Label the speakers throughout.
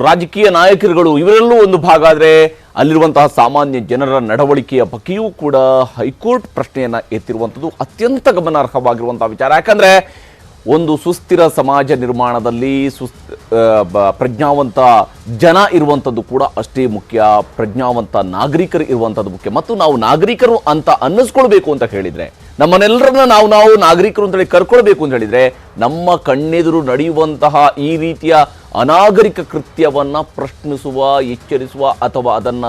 Speaker 1: ರಾಜಕೀಯ ನಾಯಕರುಗಳು ಇವರೆಲ್ಲೂ ಒಂದು ಭಾಗ ಆದರೆ ಅಲ್ಲಿರುವಂತಹ ಸಾಮಾನ್ಯ ಜನರ ನಡವಳಿಕೆಯ ಬಗ್ಗೆಯೂ ಕೂಡ ಹೈಕೋರ್ಟ್ ಪ್ರಶ್ನೆಯನ್ನ ಎತ್ತಿರುವಂಥದ್ದು ಅತ್ಯಂತ ಗಮನಾರ್ಹವಾಗಿರುವಂತಹ ವಿಚಾರ. ಯಾಕಂದ್ರೆ ಒಂದು ಸುಸ್ಥಿರ ಸಮಾಜ ನಿರ್ಮಾಣದಲ್ಲಿ ಪ್ರಜ್ಞಾವಂತ ಜನ ಇರುವಂಥದ್ದು ಕೂಡ ಅಷ್ಟೇ ಮುಖ್ಯ, ಪ್ರಜ್ಞಾವಂತ ನಾಗರಿಕರು ಇರುವಂಥದ್ದು ಮುಖ್ಯ. ಮತ್ತು ನಾವು ನಾಗರಿಕರು ಅಂತ ಅನ್ನಿಸ್ಕೊಳ್ಬೇಕು ಅಂತ ಹೇಳಿದ್ರೆ, ನಮ್ಮನ್ನೆಲ್ಲರನ್ನ ನಾವು ನಾಗರಿಕರು ಅಂತೇಳಿ ಕರ್ಕೊಳ್ಬೇಕು ಅಂತ ಹೇಳಿದ್ರೆ, ನಮ್ಮ ಕಣ್ಣೆದುರು ನಡೆಯುವಂತಹ ಈ ರೀತಿಯ ಅನಾಗರಿಕ ಕೃತ್ಯವನ್ನ ಪ್ರಶ್ನಿಸುವ, ಎಚ್ಚರಿಸುವ ಅಥವಾ ಅದನ್ನ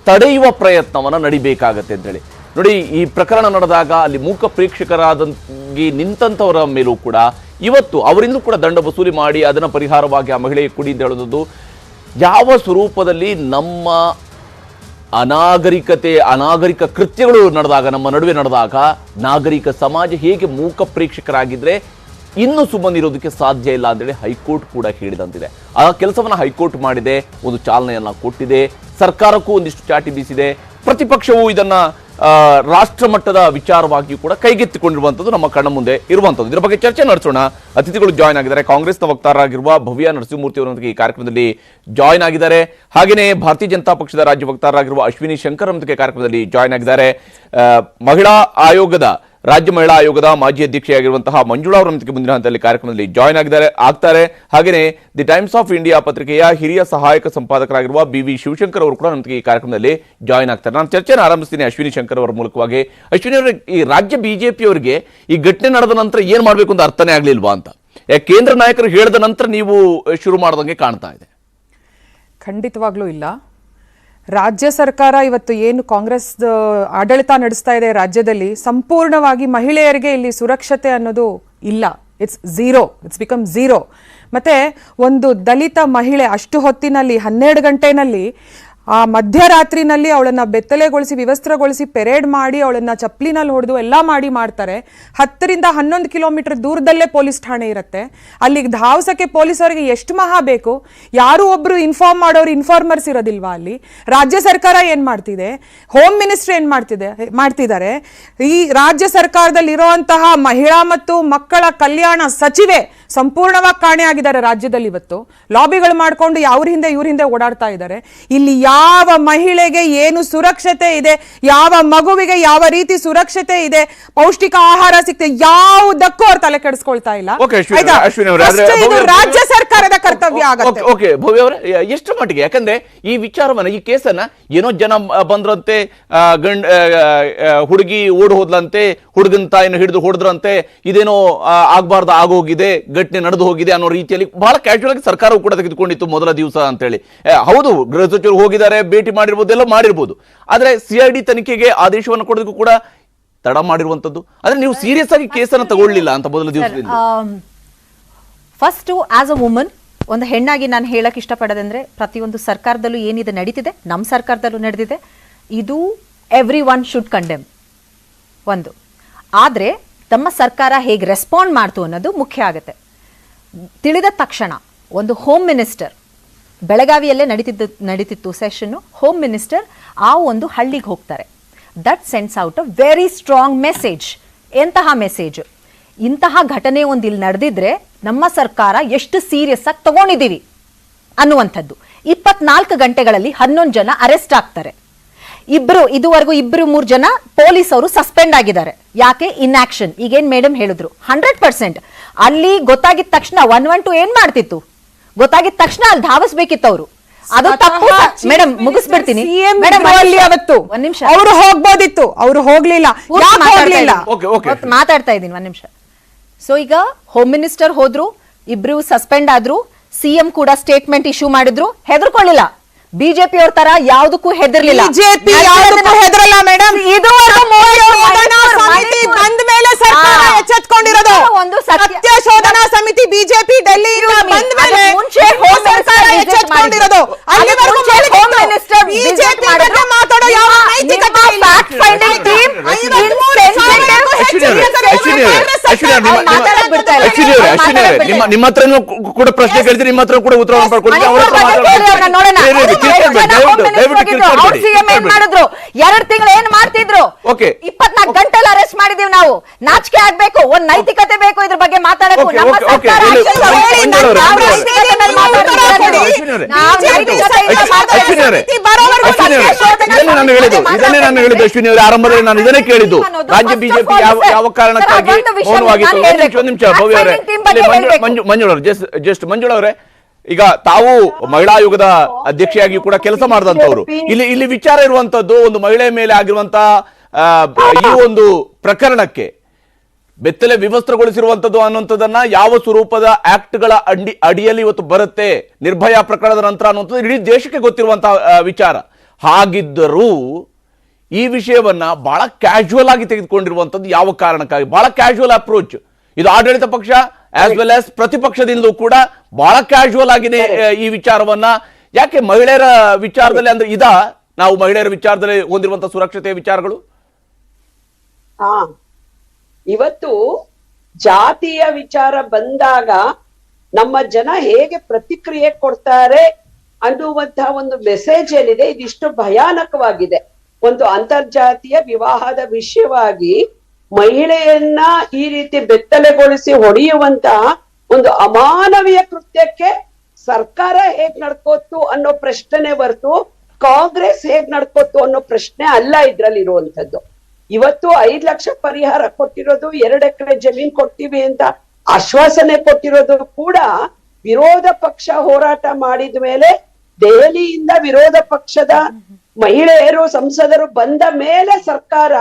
Speaker 1: ತಡೆಯುವ ಪ್ರಯತ್ನವನ್ನ ನಡಿಬೇಕಾಗತ್ತೆ ಅಂತೇಳಿ ನೋಡಿ. ಈ ಪ್ರಕರಣ ನಡೆದಾಗ ಅಲ್ಲಿ ಮೂಕ ಪ್ರೇಕ್ಷಕರಾಗಿ ನಿಂತಂಥವರ ಮೇಲೂ ಕೂಡ ಇವತ್ತು ಅವರಿಂದ ಕೂಡ ದಂಡ ವಸೂಲಿ ಮಾಡಿ ಅದನ್ನ ಪರಿಹಾರವಾಗಿ ಆ ಮಹಿಳೆಗೆ ಕೊಡಿ ಅಂತ ಹೇಳೋದು ಯಾವ ಸ್ವರೂಪದಲ್ಲಿ ನಮ್ಮ ಅನಾಗರಿಕ ಕೃತ್ಯಗಳು ನಡೆದಾಗ, ನಮ್ಮ ನಡುವೆ ನಡೆದಾಗ ನಾಗರಿಕ ಸಮಾಜ ಹೇಗೆ ಮೂಕ ಪ್ರೇಕ್ಷಕರಾಗಿದ್ರೆ ಇನ್ನು ಸುಮ್ಮನಿರೋದಕ್ಕೆ ಸಾಧ್ಯ ಇಲ್ಲ ಅಂತೇಳಿ ಹೈಕೋರ್ಟ್ ಕೂಡ ಹೇಳಿದಂತಿದೆ. ಆ ಕೆಲಸವನ್ನ ಹೈಕೋರ್ಟ್ ಮಾಡಿದೆ, ಒಂದು ಚಾಲನೆಯನ್ನ ಕೊಟ್ಟಿದೆ, ಸರ್ಕಾರಕ್ಕೂ ಒಂದಿಷ್ಟು ಚಾಟಿ ಬೀಸಿದೆ, ಪ್ರತಿಪಕ್ಷವು ಇದನ್ನ ರಾಷ್ಟ್ರ ಮಟ್ಟದ ವಿಚಾರವಾಗಿಯೂ ಕೂಡ ಕೈಗೆತ್ತಿಕೊಂಡಿರುವಂಥದ್ದು ನಮ್ಮ ಕಣ್ಣ ಮುಂದೆ ಇರುವಂಥದ್ದು. ಇದರ ಬಗ್ಗೆ ಚರ್ಚೆ ನಡೆಸೋಣ. ಅತಿಥಿಗಳು ಜಾಯ್ನ್ ಆಗಿದ್ದಾರೆ. ಕಾಂಗ್ರೆಸ್ನ ವಕ್ತಾರರಾಗಿರುವ ಭವ್ಯ ನರಸಿಂಹಮೂರ್ತಿ ಅವರೊಂದಿಗೆ ಈ ಕಾರ್ಯಕ್ರಮದಲ್ಲಿ ಜಾಯ್ನ್ ಆಗಿದ್ದಾರೆ. ಹಾಗೆಯೇ ಭಾರತೀಯ ಜನತಾ ಪಕ್ಷದ ರಾಜ್ಯ ವಕ್ತಾರರಾಗಿರುವ ಅಶ್ವಿನಿ ಶಂಕರ್ ಅವರೊಂದಿಗೆ ಕಾರ್ಯಕ್ರಮದಲ್ಲಿ ಜಾಯ್ನ್ ಆಗಿದ್ದಾರೆ. ರಾಜ್ಯ ಮಹಿಳಾ ಆಯೋಗದ ಮಾಜಿ ಅಧ್ಯಕ್ಷೆಯಾಗಿರುವಂತಹ ಮಂಜುಳಾ ಅವರೊಂದಿಗೆ ಮುಂದಿನ ಹಂತದಲ್ಲಿ ಕಾರ್ಯಕ್ರಮದಲ್ಲಿ ಜಾಯ್ನ್ ಆಗ್ತಾರೆ. ಹಾಗೆಯೇ ದಿ ಟೈಮ್ಸ್ ಆಫ್ ಇಂಡಿಯಾ ಪತ್ರಿಕೆಯ ಹಿರಿಯ ಸಹಾಯಕ ಸಂಪಾದಕರಾಗಿರುವ BV ಶಿವಶಂಕರ್ ಅವರು ಕೂಡ ನಮ್ಮೊಂದಿಗೆ ಈ ಕಾರ್ಯಕ್ರಮದಲ್ಲಿ ಜಾಯ್ನ್ ಆಗ್ತಾರೆ. ನಾನು ಚರ್ಚೆಯನ್ನು ಆರಂಭಿಸ್ತೀನಿ ಅಶ್ವಿನಿ ಶಂಕರ್ ಅವರ ಮೂಲಕವಾಗಿ. ಅಶ್ವಿನಿ ಅವರ, ಈ ರಾಜ್ಯ ಬಿಜೆಪಿ ಅವರಿಗೆ ಈ ಘಟನೆ ನಡೆದ ನಂತರ ಏನ್ ಮಾಡಬೇಕು ಅಂತ ಅರ್ಥನೇ ಆಗ್ಲಿಲ್ವಾ ಅಂತ, ಕೇಂದ್ರ ನಾಯಕರು ಹೇಳಿದ ನಂತರ ನೀವು ಶುರು ಮಾಡದಂಗೆ ಕಾಣ್ತಾ ಇದೆ?
Speaker 2: ಖಂಡಿತವಾಗ್ಲೂ ಇಲ್ಲ. ರಾಜ್ಯ ಸರ್ಕಾರ ಇವತ್ತು ಏನು ಕಾಂಗ್ರೆಸ್ ಆಡಳಿತ ನಡೆಸ್ತಾ ಇದೆ ರಾಜ್ಯದಲ್ಲಿ, ಸಂಪೂರ್ಣವಾಗಿ ಮಹಿಳೆಯರಿಗೆ ಇಲ್ಲಿ ಸುರಕ್ಷತೆ ಅನ್ನೋದು ಇಲ್ಲ. It's become zero. ಮತ್ತೆ ಒಂದು ದಲಿತ ಮಹಿಳೆ ಅಷ್ಟು ಹೊತ್ತಿನಲ್ಲಿ 12 ಗಂಟೆನಲ್ಲಿ ಆ ಮಧ್ಯರಾತ್ರಿನಲ್ಲಿ ಅವಳನ್ನ ಬೆತ್ತಲೆಗೊಳಿಸಿ, ವಿವಸ್ತ್ರಗೊಳಿಸಿ, ಪೆರೇಡ್ ಮಾಡಿ, ಅವಳನ್ನ ಚಪ್ಪಲಿನಲ್ಲಿ ಹೊಡೆದು ಎಲ್ಲ ಮಾಡ್ತಾರೆ. 10 ರಿಂದ 11 ಕಿಲೋಮೀಟರ್ ದೂರದಲ್ಲೇ ಪೊಲೀಸ್ ಠಾಣೆ ಇರುತ್ತೆ. ಅಲ್ಲಿಗೆ ಧಾವಸಕ್ಕೆ ಪೊಲೀಸರಿಗೆ ಎಷ್ಟು ಮಹಾ ಬೇಕು? ಯಾರು ಒಬ್ರು ಇನ್ಫಾರ್ಮ್ ಮಾಡೋರು, ಇನ್ಫಾರ್ಮರ್ಸ್ ಇರೋದಿಲ್ವಾ ಅಲ್ಲಿ? ರಾಜ್ಯ ಸರ್ಕಾರ ಏನ್ ಮಾಡ್ತಿದೆ? ಹೋಮ್ ಮಿನಿಸ್ಟ್ರಿ ಏನ್ ಮಾಡ್ತಿದ್ದಾರೆ? ಈ ರಾಜ್ಯ ಸರ್ಕಾರದಲ್ಲಿ ಇರುವಂತಹ ಮಹಿಳಾ ಮತ್ತು ಮಕ್ಕಳ ಕಲ್ಯಾಣ ಸಚಿವೆ ಸಂಪೂರ್ಣವಾಗಿ ಕಾಣೆಯಾಗಿದ್ದಾರೆ ರಾಜ್ಯದಲ್ಲಿ. ಇವತ್ತು ಲಾಬಿಗಳು ಮಾಡ್ಕೊಂಡು ಅವ್ರ ಹಿಂದೆ ಇವ್ರ ಹಿಂದೆ ಓಡಾಡ್ತಾ ಇದ್ದಾರೆ. ಇಲ್ಲಿ ಯಾವ ಮಹಿಳೆಗೆ ಏನು ಸುರಕ್ಷತೆ ಇದೆ, ಯಾವ ಮಗುವಿಗೆ ಯಾವ ರೀತಿ ಸುರಕ್ಷತೆ ಇದೆ, ಪೌಷ್ಟಿಕ ಆಹಾರ ಸಿಗ್ತದೆ, ಯಾವುದಕ್ಕೂ ಅವ್ರು ತಲೆ ಕೆಡಿಸ್ಕೊಳ್ತಾ ಇಲ್ಲ. ರಾಜ್ಯ ಸರ್ಕಾರದ ಕರ್ತವ್ಯ ಆಗುತ್ತೆ.
Speaker 1: ಓಕೆ ಭವ್ಯ ಅವರೇ, ಎಷ್ಟು ಮಟ್ಟಿಗೆ? ಯಾಕಂದ್ರೆ ಈ ವಿಚಾರವನ್ನ, ಈ ಕೇಸನ್ನ ಏನೋ ಜನ ಬಂದ್ರಂತೆ, ಹುಡುಗಿ ಓಡ್ ಹೋದ್ಲಂತೆ, ಹುಡುಗನ ತಾಯಿನ ಹಿಡಿದು ಹೊಡೆದ್ರಂತೆ, ಇದೇನೋ ಆಗ್ಬಾರ್ದು ಆಗೋಗಿದೆ, ಘಟನೆ ನಡೆದು ಹೋಗಿದೆ ಅನ್ನೋ ರೀತಿಯಲ್ಲಿ ಬಹಳ ಕ್ಯಾಶುವಲ್ ಆಗಿ ಸರ್ಕಾರವು ಕೂಡ ತೆಗೆದುಕೊಂಡಿತ್ತು ಮೊದಲ ದಿವಸ ಅಂತೇಳಿ. ಹೌದು, ಗೃಹ ಸಚಿವರು ಹೋಗಿದ್ದಾರೆ, ಭೇಟಿ ಮಾಡಿರ್ಬೋದು, ಎಲ್ಲ ಮಾಡಿರ್ಬೋದು. ಆದ್ರೆ CID ತನಿಖೆಗೆ ಆದೇಶವನ್ನು ಕೊಡೋದಕ್ಕೂ ಕೂಡ ತಡ ಮಾಡಿರುವಂತದ್ದು. ಆದ್ರೆ ನೀವು ಸೀರಿಯಸ್ ಆಗಿ ಕೇಸನ್ನು ತಗೊಳ್ಳಿಲ್ಲ ಅಂತ ಮೊದಲ ದಿವಸದಿಂದ.
Speaker 3: ಫಸ್ಟ್ ಆಸ್ ಅ ವುಮನ್, ಒಂದು ಹೆಣ್ಣಾಗಿ ನಾನು ಹೇಳಕ್ ಇಷ್ಟಪಡೋದಂದ್ರೆ, ಪ್ರತಿಯೊಂದು ಸರ್ಕಾರದಲ್ಲೂ ಏನಿದೆ ನಡೀತಿದೆ, ನಮ್ಮ ಸರ್ಕಾರದಲ್ಲೂ ನಡೆದಿದೆ. ಇದು ಎವ್ರಿ ಒನ್ ಶುಡ್ ಕಂಡೆಮ್ ಒಂದು. ಆದ್ರೆ ನಮ್ಮ ಸರ್ಕಾರ ಹೇಗೆ ರೆಸ್ಪಾಂಡ್ ಮಾಡ್ತು ಅನ್ನೋದು ಮುಖ್ಯ ಆಗುತ್ತೆ. ತಿಳಿದ ತಕ್ಷಣ ಒಂದು ಹೋಮ್ ಮಿನಿಸ್ಟರ್, ಬೆಳಗಾವಿಯಲ್ಲೇ ನಡೀತಿತ್ತು ಸೆಷನ್ನು, ಹೋಮ್ ಮಿನಿಸ್ಟರ್ ಆ ಒಂದು ಹಳ್ಳಿಗೆ ಹೋಗ್ತಾರೆ. That sends out a very strong message. ಎಂತಹ ಮೆಸೇಜ್? ಇಂತಹ ಘಟನೆ ಒಂದು ಇಲ್ಲಿ ನಡೆದಿದ್ರೆ ನಮ್ಮ ಸರ್ಕಾರ ಎಷ್ಟು ಸೀರಿಯಸ್ ಆಗಿ ತಗೊಂಡಿದ್ದೀವಿ ಅನ್ನುವಂಥದ್ದು. 24 ಗಂಟೆಗಳಲ್ಲಿ 11 ಜನ ಅರೆಸ್ಟ್ ಆಗ್ತಾರೆ. ಇದುವರೆಗೂ 2-3 ಜನ ಪೊಲೀಸ್ ಅವರು ಸಸ್ಪೆಂಡ್ ಆಗಿದ್ದಾರೆ. ಯಾಕೆ? ಇನ್ಆಕ್ಷನ್. ಈಗೇನ್ ಮೇಡಮ್ ಹೇಳಿದ್ರು 100% ಅಲ್ಲಿ ಗೊತ್ತಾಗಿದ ತಕ್ಷಣ 112 ಏನ್ ಮಾಡ್ತಿತ್ತು? ಗೊತ್ತಾಗಿದ ತಕ್ಷಣ ಅಲ್ಲಿ ಧಾವಿಸ್ಬೇಕಿತ್ತು ಅವರು. ಅದು ತಪ್ಪು ಮೇಡಮ್. ಮುಗಿಸ್ಬಿಡ್ತೀನಿ ಮೇಡಮ್.
Speaker 2: ಅವತ್ತು
Speaker 3: ಒಂದ್ ನಿಮಿಷ
Speaker 2: ಅವರು ಹೋಗ್ಬೋದಿತ್ತು, ಅವರು ಹೋಗ್ಲಿಲ್ಲ.
Speaker 3: ಮಾತಾಡ್ತಾ ಇದ್ದೀನಿ, 1 ನಿಮಿಷ. ಸೊ ಈಗ ಹೋಮ್ ಮಿನಿಸ್ಟರ್ ಹೋದ್ರು, 2 ಸಸ್ಪೆಂಡ್ ಆದ್ರು, CM ಕೂಡ ಸ್ಟೇಟ್ಮೆಂಟ್ ಇಶ್ಯೂ ಮಾಡಿದ್ರು, ಹೆದರ್ಕೊಳ್ಳಿಲ್ಲ. ಬಿಜೆಪಿ ಅವ್ರ ತರ ಯಾವುದಕ್ಕೂ ಹೆದರ್ಲಿಲ್ಲ.
Speaker 2: ಬಿಜೆಪಿ ಯಾವುದಕ್ಕೂ ಹೆದರಲ್ಲ ಮೇಡಮ್. ಸಮಿತಿ ಬಂದ ಮೇಲೆ ಸರ್ಕಾರ ಎಚ್ಚೆತ್ಕೊಂಡಿರೋದು. ಒಂದು ಸತ್ಯ ಶೋಧನಾ ಸಮಿತಿ ಬಿಜೆಪಿ ಡೆಲ್ಲಿಯಿಂದ ಬಂದ ಮೇಲೆ ಸರ್ಕಾರ ಎಚ್ಚೆತ್ಕೊಂಡಿರೋದು. ಅಲ್ಲಿವರೆಗೂ ಬಿಜೆಪಿ ಬಗ್ಗೆ ಮಾತಾಡೋ ಯಾವ ನೈತಿಕತೆ ಇಲ್ಲ.
Speaker 1: ಅಶ್ವಿನಿ ಅವರೇ ನಿಮ್ಮ ಹತ್ರನೂ ಕೂಡ ಪ್ರಶ್ನೆ ಕೇಳ್ತೀನಿ, ನಿಮ್ಮ ಹತ್ರ ಕೂಡ ಉತ್ತರವನ್ನು ಪಡ್ಕೊಳ್ತೀನಿ. ಅವ್ರ ಹತ್ರ
Speaker 3: ಮಾಡಿದ್ರು 2 ತಿಂಗಳು ಏನ್ ಮಾಡ್ತಿದ್ರು? 24 ಗಂಟೆಲ್ಲ ಅರೆಸ್ಟ್ ಮಾಡಿದೀವಿ ನಾವು. ನಾಚಿಕೆ ಆಗ್ಬೇಕು, ಒಂದ್ ನೈತಿಕತೆ ಬೇಕು ಇದ್ರ ಬಗ್ಗೆ ಮಾತಾಡಬೇಕು. ನಮ್ಮ ಸರ್ಕಾರ
Speaker 1: ಇದನ್ನೇ ನಾನು ಹೇಳಿದ್ದು ಅಶ್ವಿನಿ ಅವರೇ, ಆರಂಭದಲ್ಲಿ ನಾನು ಇದನ್ನೇ ಕೇಳಿದ್ದು. ರಾಜ್ಯ ಬಿಜೆಪಿ ಯಾವ ಕಾರಣಕ್ಕಾಗಿ ಮೌನವಾಗಿತ್ತು? ಒಂದು ನಿಮಿಷ ಭವ್ಯ ಅವರೇ, ಮಂಜುಳ ಅವರೇ, ಈಗ ತಾವು ಮಹಿಳಾ ಆಯೋಗದ ಅಧ್ಯಕ್ಷೆಯಾಗಿ ಕೂಡ ಕೆಲಸ ಮಾಡಿದಂತವ್ರು, ಇಲ್ಲಿ ವಿಚಾರ ಇರುವಂತದ್ದು ಒಂದು ಮಹಿಳೆ ಮೇಲೆ ಆಗಿರುವಂತ ಈ ಒಂದು ಪ್ರಕರಣಕ್ಕೆ ಬೆತ್ತಲೆ ವಿವಸ್ತ್ರಗೊಳಿಸಿರುವಂತದ್ದು ಅನ್ನುವಂಥದ್ದನ್ನ ಯಾವ ಸ್ವರೂಪದ ಆಕ್ಟ್ಗಳ ಅಡಿಯಲ್ಲಿ ಇವತ್ತು ಬರುತ್ತೆ ನಿರ್ಭಯ ಪ್ರಕರಣದ ನಂತರ ಅನ್ನುವಂಥದ್ದು ಇಡೀ ದೇಶಕ್ಕೆ ಗೊತ್ತಿರುವಂತಹ ವಿಚಾರ. ಹಾಗಿದ್ದರೂ ಈ ವಿಷಯವನ್ನ ಬಹಳ ಕ್ಯಾಶುವಲ್ ಆಗಿ ತೆಗೆದುಕೊಂಡಿರುವಂತದ್ದು ಯಾವ ಕಾರಣಕ್ಕಾಗಿ? ಬಹಳ ಕ್ಯಾಶುವಲ್ ಅಪ್ರೋಚ್ ಇದು ಆಡಳಿತ ಪಕ್ಷ ಆಸ್ ವೆಲ್ ಆಸ್ ಪ್ರತಿಪಕ್ಷದಿಂದಲೂ ಕೂಡ ಬಹಳ ಕ್ಯಾಶುವಲ್ ಆಗಿದೆ ಈ ವಿಚಾರವನ್ನ. ಯಾಕೆ ಮಹಿಳೆಯರ ವಿಚಾರದಲ್ಲಿ ಅಂದ್ರೆ ನಾವು ಮಹಿಳೆಯರ ವಿಚಾರದಲ್ಲಿ ಹೊಂದಿರುವಂತಹ ಸುರಕ್ಷತೆಯ ವಿಚಾರಗಳು?
Speaker 4: ಇವತ್ತು ಜಾತಿಯ ವಿಚಾರ ಬಂದಾಗ ನಮ್ಮ ಜನ ಹೇಗೆ ಪ್ರತಿಕ್ರಿಯೆ ಕೊಡ್ತಾರೆ ಅನ್ನುವಂತಹ ಒಂದು ಮೆಸೇಜ್ ಏನಿದೆ, ಇದಿಷ್ಟು ಭಯಾನಕವಾಗಿದೆ. ಒಂದು ಅಂತರ್ಜಾತೀಯ ವಿವಾಹದ ವಿಷಯವಾಗಿ ಮಹಿಳೆಯನ್ನ ಈ ರೀತಿ ಬೆತ್ತಲೆಗೊಳಿಸಿ ಹೊಡೆಯುವಂತಹ ಒಂದು ಅಮಾನವೀಯ ಕೃತ್ಯಕ್ಕೆ ಸರ್ಕಾರ ಹೇಗ್ ನಡ್ಕೋತು ಅನ್ನೋ ಪ್ರಶ್ನೆ ಹೊರತು ಕಾಂಗ್ರೆಸ್ ಹೇಗ್ ನಡ್ಕೋತು ಅನ್ನೋ ಪ್ರಶ್ನೆ ಅಲ್ಲ ಇದ್ರಲ್ಲಿ ಇರುವಂತದ್ದು. ಇವತ್ತು 5 ಲಕ್ಷ ಪರಿಹಾರ ಕೊಟ್ಟಿರೋದು, 2 ಎಕರೆ ಜಮೀನ್ ಕೊಡ್ತೀವಿ ಅಂತ ಆಶ್ವಾಸನೆ ಕೊಟ್ಟಿರೋದು ಕೂಡ ವಿರೋಧ ಪಕ್ಷ ಹೋರಾಟ ಮಾಡಿದ ಮೇಲೆ ದೆಹಲಿಯಿಂದ ವಿರೋಧ ಪಕ್ಷದ ಮಹಿಳೆಯರು ಸಂಸದರು ಬಂದ ಮೇಲೆ ಸರ್ಕಾರ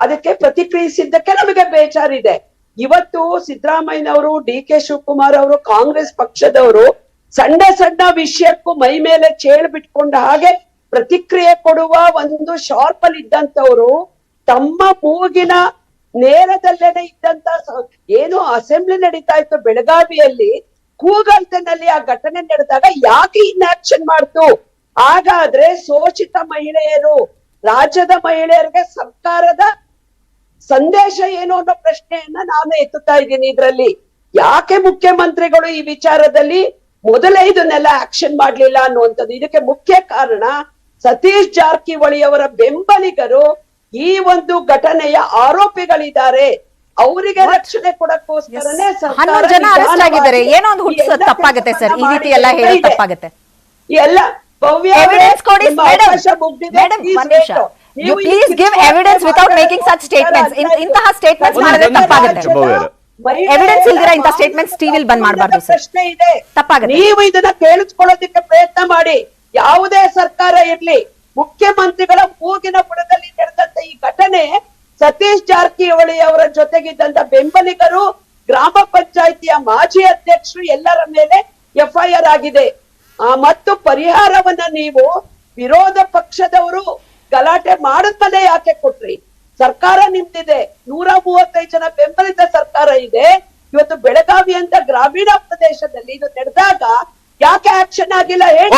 Speaker 4: ಅದಕ್ಕೆ ಪ್ರತಿಕ್ರಿಯಿಸಿದ್ದಕ್ಕೆ ನಮಗೆ ಬೇಜಾರಿದೆ. ಇವತ್ತು ಸಿದ್ದರಾಮಯ್ಯನವರು, DK ಶಿವಕುಮಾರ್ ಅವರು, ಕಾಂಗ್ರೆಸ್ ಪಕ್ಷದವರು ಸಣ್ಣ ಸಣ್ಣ ವಿಷಯಕ್ಕೂ ಮೈ ಮೇಲೆ ಚೇಳು ಬಿಟ್ಕೊಂಡ ಹಾಗೆ ಪ್ರತಿಕ್ರಿಯೆ ಕೊಡುವ ಒಂದು ಶಾರ್ಪ್ ಅಲ್ಲಿ ಇದ್ದಂತವ್ರು ತಮ್ಮ ಮೂಗಿನ ನೇರದಲ್ಲೇನೆ ಇದ್ದಂತ ಏನು ಅಸೆಂಬ್ಲಿ ನಡೀತಾ ಇತ್ತು ಬೆಳಗಾವಿಯಲ್ಲಿ, ಕೂಗಲ್ತನಲ್ಲಿ ಆ ಘಟನೆ ನಡೆದಾಗ ಯಾಕೆ ಇನ್ಆಕ್ಷನ್ ಮಾಡ್ತು? ಹಾಗಾದ್ರೆ ಶೋಷಿತ ಮಹಿಳೆಯರು, ರಾಜ್ಯದ ಮಹಿಳೆಯರಿಗೆ ಸರ್ಕಾರದ ಸಂದೇಶ ಏನು ಅನ್ನೋ ಪ್ರಶ್ನೆಯನ್ನ ನಾನು ಎತ್ತುತ್ತಾ ಇದ್ದೀನಿ. ಇದ್ರಲ್ಲಿ ಯಾಕೆ ಮುಖ್ಯಮಂತ್ರಿಗಳು ಈ ವಿಚಾರದಲ್ಲಿ ಮೊದಲೇ ಇದನ್ನೆಲ್ಲ ಆಕ್ಷನ್ ಮಾಡ್ಲಿಲ್ಲ ಅನ್ನುವಂಥದ್ದು. ಇದಕ್ಕೆ ಮುಖ್ಯ ಕಾರಣ ಸತೀಶ್ ಜಾರಕಿಹೊಳಿ ಅವರ ಬೆಂಬಲಿಗರು ಈ ಒಂದು ಘಟನೆಯ ಆರೋಪಿಗಳಿದ್ದಾರೆ, ಅವರಿಗೆ ರಕ್ಷಣೆ ಕೊಡಕ್ಕೋಸ್ಕರನೇ
Speaker 3: 11 ಜನ ಅರೆಸ್ಟ್ ಆಗಿದ್ದಾರೆ. ಏನೋ ಒಂದು ಹುಟ್ಟಿಸೋದು ತಪ್ಪಾಗುತ್ತೆ ಸರ್, ಈ ರೀತಿ ಎಲ್ಲ ಹೇಳೋದು ತಪ್ಪಾಗುತ್ತೆ.
Speaker 4: ಎಲ್ಲ ಭವ್ಯ
Speaker 3: ಎವಿಡೆನ್ಸ್ ಕೊಡಿ madam, you please give evidence without making such statements. ಇಂತಹ ಸ್ಟೇಟ್ಮೆಂಟ್ಸ್ ಮಾಡಿದ್ರೆ ತಪ್ಪಾಗುತ್ತೆ. ಎವಿಡೆನ್ಸ್ ಇಲ್ದಿರ ಇಂತಹ ಸ್ಟೇಟ್ಮೆಂಟ್ಸ್ ಟಿವಿಲಿ ಬಂದ್ ಮಾಡಬಾರ್ದು ಸರ್,
Speaker 4: ಪ್ರಶ್ನೆ ಇದೆ.
Speaker 3: ತಪ್ಪಾಗುತ್ತೆ.
Speaker 4: ನೀವು ಇದನ್ನ ಕೇಳಿಸ್ಕೊಳ್ಳೋದಕ್ಕೆ ಪ್ರಯತ್ನ ಮಾಡಿ. ಯಾವುದೇ ಸರ್ಕಾರ ಇರ್ಲಿ, ಮುಖ್ಯಮಂತ್ರಿಗಳ ಮೂಗಿನ ಬುಡದಲ್ಲಿ ನಡೆದಂತ ಈ ಘಟನೆ ಸತೀಶ್ ಜಾರಕಿಹೊಳಿ ಅವರ ಜೊತೆಗಿದ್ದಂತ ಬೆಂಬಲಿಗರು, ಗ್ರಾಮ ಪಂಚಾಯಿತಿಯ ಮಾಜಿ ಅಧ್ಯಕ್ಷರು ಎಲ್ಲರ ಮೇಲೆ FIR ಆಗಿದೆ. ಮತ್ತು ಪರಿಹಾರವನ್ನ ನೀವು ವಿರೋಧ ಪಕ್ಷದವರು ಗಲಾಟೆ ಮಾಡಿದ್ಮೇಲೆ ಯಾಕೆ ಕೊಟ್ರಿ? ಸರ್ಕಾರ ನಿಮ್ದಿದೆ, 135 ಜನ ಬೆಂಬಲಿತ ಸರ್ಕಾರ ಇದೆ. ಇವತ್ತು ಬೆಳಗಾವಿ ಅಂತ ಗ್ರಾಮೀಣ ಪ್ರದೇಶದಲ್ಲಿ ಇದು ನಡೆದಾಗ ಯಾಕೆ ಆಕ್ಷನ್ ಆಗಿಲ್ಲ ಹೇಳಿ?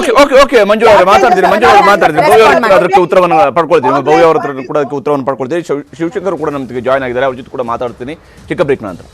Speaker 1: ಮಂಜು ಅವರೇ ಮಾತಾಡ್ತೀನಿ, ಭವ್ಯ ಅವರ ಅದಕ್ಕೆ ಉತ್ತರವನ್ನು ಪಡ್ಕೊಳ್ತೀನಿ. ಭವ್ಯ ಅವರ ಹತ್ರ ಕೂಡ ಅದಕ್ಕೆ ಉತ್ತರವನ್ನು ಪಡ್ಕೊಳ್ತೀನಿ. ಶಿವಶಂಕರ್ ಕೂಡ ನಮ್ಗೆ ಜಾಯ್ನ್ ಆಗಿದ್ದಾರೆ, ಅವ್ರ ಜೊತೆ ಕೂಡ ಮಾತಾಡ್ತೀನಿ ಚಿಕ್ಕ ಬ್ರೇಕ್ ನಂತರ.